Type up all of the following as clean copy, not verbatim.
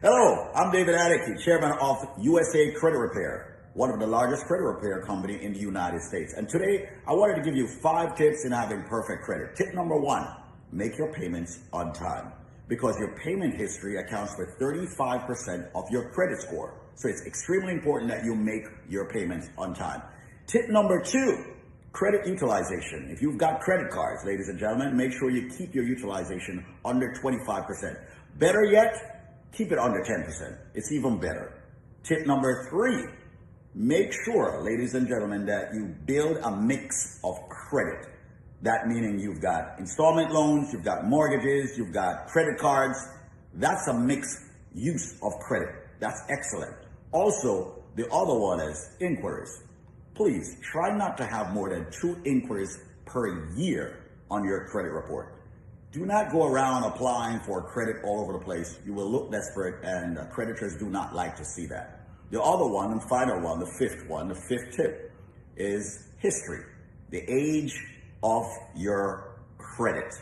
Hello, I'm David Annakie, chairman of USA Credit Repair, one of the largest credit repair company in the United States. And today, I wanted to give you 5 tips in having perfect credit. Tip number 1, make your payments on time, because your payment history accounts for 35% of your credit score. So it's extremely important that you make your payments on time. Tip number 2, credit utilization. If you've got credit cards, ladies and gentlemen, make sure you keep your utilization under 25%. Better yet, keep it under 10%. It's even better. Tip number 3, make sure, ladies and gentlemen, that you build a mix of credit. That meaning you've got installment loans, you've got mortgages, you've got credit cards. That's a mixed use of credit. That's excellent. Also, the other one is inquiries. Please try not to have more than 2 inquiries per year on your credit report. Do not go around applying for credit all over the place. You will look desperate, and creditors do not like to see that. The other one, and final one, the fifth tip is history, the age of your credit.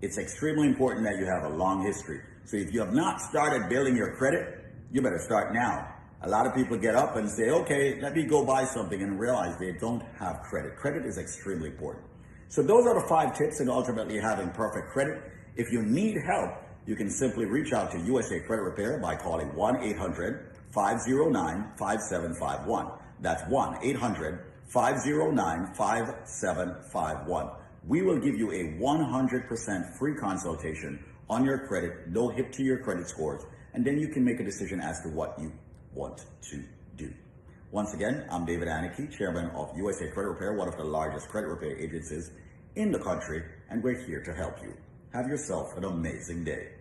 It's extremely important that you have a long history. So if you have not started building your credit, you better start now. A lot of people get up and say, okay, let me go buy something, and realize they don't have credit. Credit is extremely important. So those are the 5 tips in ultimately having perfect credit. If you need help, you can simply reach out to USA Credit Repair by calling 1-800-509-5751. That's 1-800-509-5751. We will give you a 100% free consultation on your credit, no hit to your credit scores, and then you can make a decision as to what you want to do. Once again, I'm David Annakie, chairman of USA Credit Repair, one of the largest credit repair agencies in the country, and we're here to help you. Have yourself an amazing day.